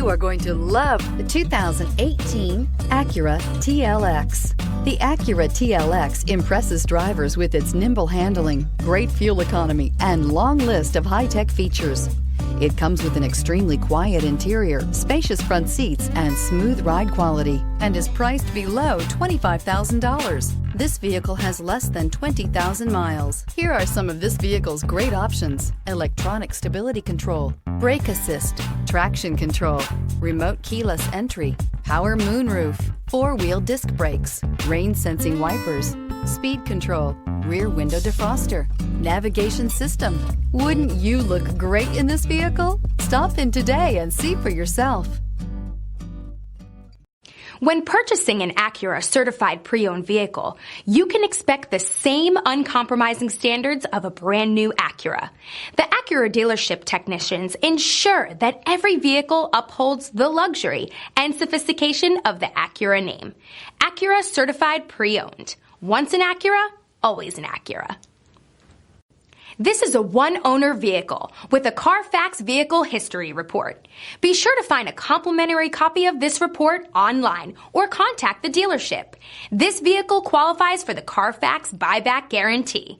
You are going to love the 2018 Acura TLX. The Acura TLX impresses drivers with its nimble handling, great fuel economy, and long list of high-tech features. It comes with an extremely quiet interior, spacious front seats, and smooth ride quality, and is priced below $25,000. This vehicle has less than 20,000 miles. Here are some of this vehicle's great options: electronic stability control, brake assist, traction control, remote keyless entry, power moonroof, four-wheel disc brakes, rain-sensing wipers, speed control, rear window defroster, navigation system. Wouldn't you look great in this vehicle? Stop in today and see for yourself. When purchasing an Acura certified pre-owned vehicle, you can expect the same uncompromising standards of a brand new Acura. The Acura dealership technicians ensure that every vehicle upholds the luxury and sophistication of the Acura name. Acura certified pre-owned. Once an Acura, always an Acura. This is a one-owner vehicle with a Carfax Vehicle History Report. Be sure to find a complimentary copy of this report online or contact the dealership. This vehicle qualifies for the Carfax Buyback Guarantee.